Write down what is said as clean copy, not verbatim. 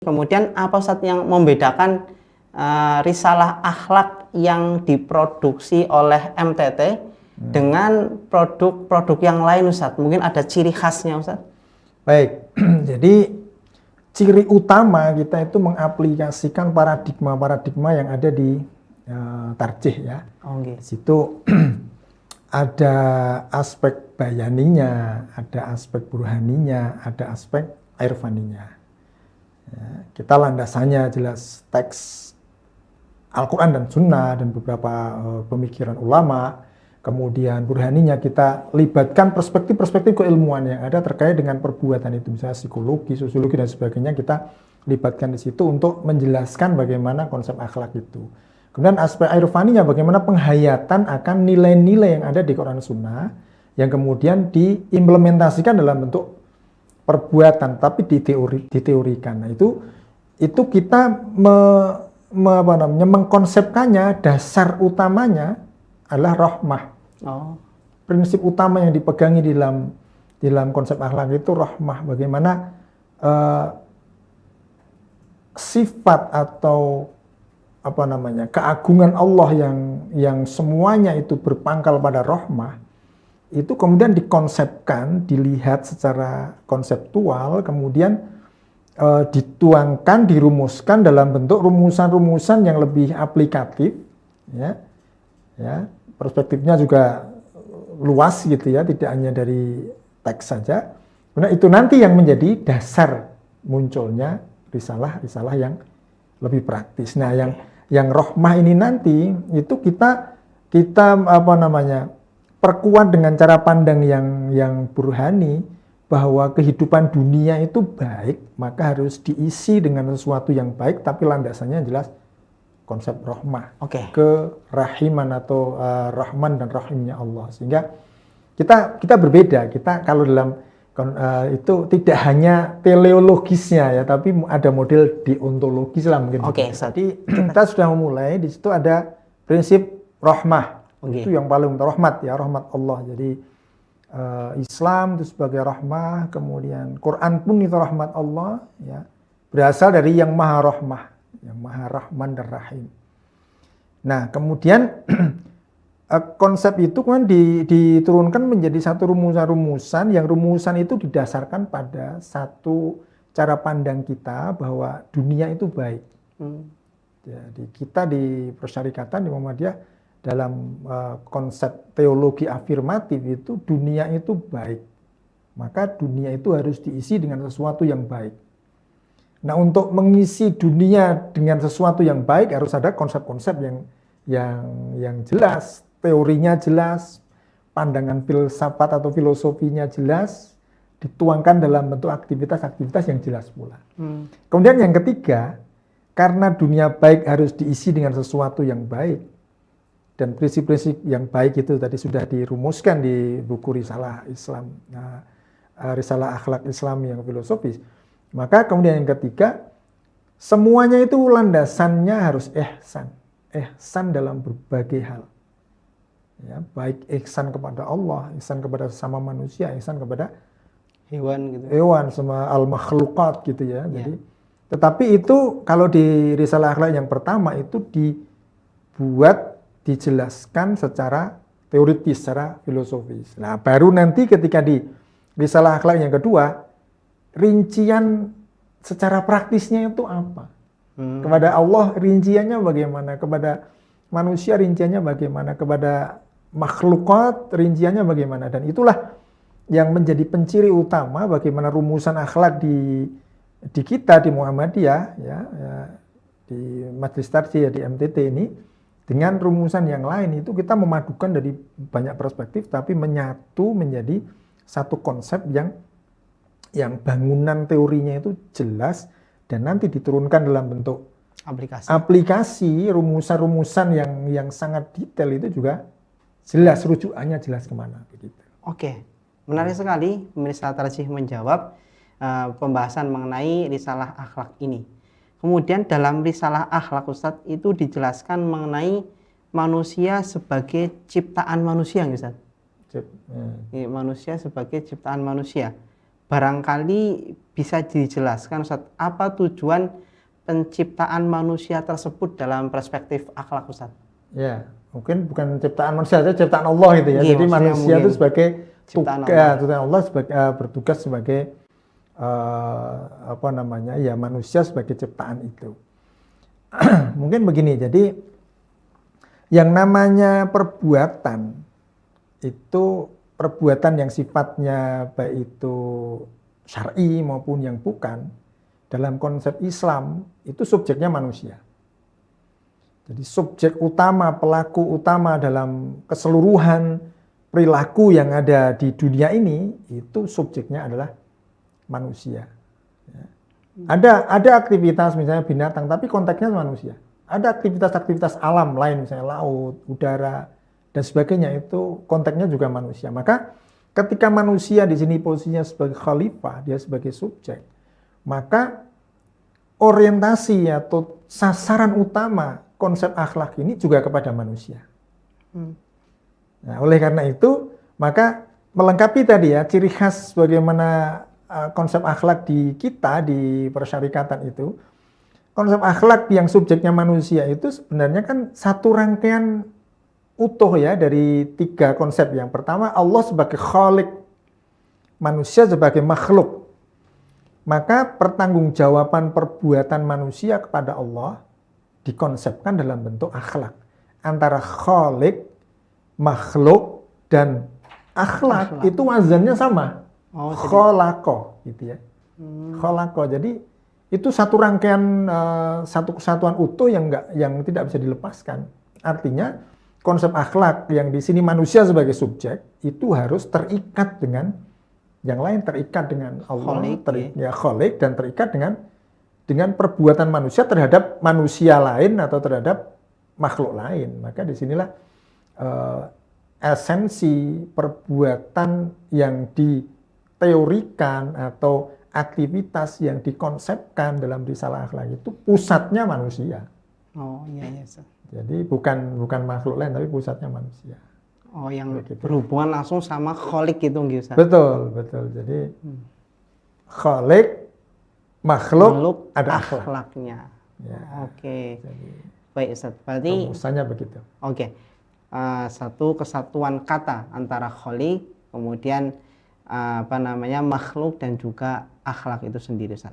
Kemudian apa Ustaz yang membedakan risalah akhlak yang diproduksi oleh MTT dengan produk-produk yang lain Ustaz? Mungkin ada ciri khasnya Ustaz? Baik, jadi ciri utama kita itu mengaplikasikan paradigma-paradigma yang ada di tarjih ya. Okay. Di situ ada aspek bayaninya, ada aspek burhaninya, ada aspek irfaninya. Ya, kita landasannya jelas teks Al-Quran dan Sunnah dan beberapa pemikiran ulama. Kemudian burhaninya kita libatkan perspektif-perspektif keilmuan yang ada terkait dengan perbuatan itu, misalnya psikologi, sosiologi dan sebagainya, kita libatkan di situ untuk menjelaskan bagaimana konsep akhlak itu. Kemudian aspek irfaninya bagaimana penghayatan akan nilai-nilai yang ada di Quran Sunnah yang kemudian diimplementasikan dalam bentuk perbuatan tapi diteorikan. Nah, itu kita mengkonsepkannya, dasar utamanya adalah rahmah. Prinsip utama yang dipegangi dalam konsep akhlak itu rahmah. Bagaimana sifat atau keagungan Allah yang semuanya itu berpangkal pada rahmah, itu kemudian dikonsepkan, dilihat secara konseptual, kemudian dituangkan, dirumuskan dalam bentuk rumusan-rumusan yang lebih aplikatif, ya, perspektifnya juga luas gitu ya, tidak hanya dari teks saja. Nah, itu nanti yang menjadi dasar munculnya risalah-risalah yang lebih praktis. Nah, yang rahmah ini nanti itu kita perkuat dengan cara pandang yang burhani, bahwa kehidupan dunia itu baik, maka harus diisi dengan sesuatu yang baik, tapi landasannya jelas konsep rahmah, kerahiman atau rahman dan rahimnya Allah. Sehingga kita berbeda. Kita kalau dalam itu tidak hanya teleologisnya ya, tapi ada model deontologis lah mungkin. Jadi kita sudah memulai di situ ada prinsip rahmah. Itu yang paling rahmat ya, rahmat Allah. Jadi Islam itu sebagai rahmah, kemudian Quran pun itu rahmat Allah ya, berasal dari yang maha rahmah, yang maha rahman dan rahim. Nah, kemudian konsep itu kan diturunkan menjadi satu rumusan-rumusan, yang rumusan itu didasarkan pada satu cara pandang kita bahwa dunia itu baik. Jadi kita di Persyarikatan di Muhammadiyah dalam konsep teologi afirmatif itu dunia itu baik. Maka dunia itu harus diisi dengan sesuatu yang baik. Nah, untuk mengisi dunia dengan sesuatu yang baik harus ada konsep-konsep yang jelas, teorinya jelas, pandangan filsafat atau filosofinya jelas, dituangkan dalam bentuk aktivitas-aktivitas yang jelas pula. Kemudian yang ketiga, karena dunia baik harus diisi dengan sesuatu yang baik, dan prinsip-prinsip yang baik itu tadi sudah dirumuskan di buku Risalah Islam, Risalah Akhlak Islam yang filosofis. Maka kemudian yang ketiga, semuanya itu landasannya harus ihsan dalam berbagai hal. Ya, baik ihsan kepada Allah, ihsan kepada sesama manusia, ihsan kepada hewan sama al-makhluqat gitu ya. Jadi, tetapi itu kalau di Risalah Akhlak yang pertama itu dijelaskan secara teoritis, secara filosofis. Nah, baru nanti ketika di Risalah Akhlak yang kedua, rincian secara praktisnya itu apa? Kepada Allah rinciannya bagaimana? Kepada manusia rinciannya bagaimana? Kepada makhlukat rinciannya bagaimana? Dan itulah yang menjadi penciri utama bagaimana rumusan akhlak di kita di Muhammadiyah ya, di Majelis Tarjih ya, di MTT ini, dengan rumusan yang lain itu kita memadukan dari banyak perspektif tapi menyatu menjadi satu konsep yang bangunan teorinya itu jelas dan nanti diturunkan dalam bentuk aplikasi rumusan-rumusan yang sangat detail itu juga jelas, rujukannya jelas kemana begitu. Oke, menarik sekali pemirsa Tarjih menjawab pembahasan mengenai risalah akhlak ini. Kemudian dalam risalah akhlak Ustadz itu dijelaskan mengenai manusia sebagai ciptaan manusia, Ustadz. Manusia sebagai ciptaan manusia. barangkali bisa dijelaskan Ustaz, apa tujuan penciptaan manusia tersebut dalam perspektif akhlak Ustaz? Ya, mungkin bukan ciptaan manusia, saja ciptaan Allah itu ya. Iya, Jadi maksudnya manusia itu mungkin sebagai ciptaan tugas, Allah. ciptaan Allah sebagai bertugas sebagai apa namanya? Ya, manusia sebagai ciptaan itu. Mungkin begini, jadi yang namanya perbuatan itu perbuatan yang sifatnya baik itu syar'i maupun yang bukan, dalam konsep Islam itu subjeknya manusia. Jadi subjek utama, pelaku utama dalam keseluruhan perilaku yang ada di dunia ini itu subjeknya adalah manusia. Ada aktivitas misalnya binatang, tapi konteksnya manusia. Ada aktivitas-aktivitas alam lain, misalnya laut, udara, dan sebagainya, itu konteksnya juga manusia. Maka ketika manusia di sini posisinya sebagai khalifah, dia sebagai subjek, maka orientasi atau sasaran utama konsep akhlak ini juga kepada manusia. Nah, oleh karena itu, maka melengkapi tadi ya, ciri khas bagaimana konsep akhlak di kita, di persyarikatan itu, konsep akhlak yang subjeknya manusia itu sebenarnya kan satu rangkaian utuh ya dari tiga konsep. Yang pertama, Allah sebagai khalik, manusia sebagai makhluk. Maka pertanggungjawaban perbuatan manusia kepada Allah dikonsepkan dalam bentuk akhlak. Antara khalik, makhluk, dan akhlak itu wazannya sama. Kholako, gitu ya. Kholako. Jadi itu satu rangkaian, satu kesatuan utuh yang tidak bisa dilepaskan. Artinya konsep akhlak yang di sini manusia sebagai subjek itu harus terikat dengan yang lain, terikat dengan Allah, kholik, dan terikat dengan perbuatan manusia terhadap manusia lain atau terhadap makhluk lain. Maka disinilah esensi perbuatan yang diteorikan atau aktivitas yang dikonsepkan dalam risalah akhlak itu pusatnya manusia. Oh iya iya. Jadi bukan makhluk lain, tapi pusatnya manusia. Oh, yang berhubungan langsung sama kholik gitu Ustaz. Betul. Jadi kholik, makhluk ada akhlaknya. Ya, oke. Jadi, baik Ustaz. Berarti rumusannya begitu. Oke. Satu kesatuan kata antara kholik, kemudian makhluk dan juga akhlak itu sendiri Ustaz.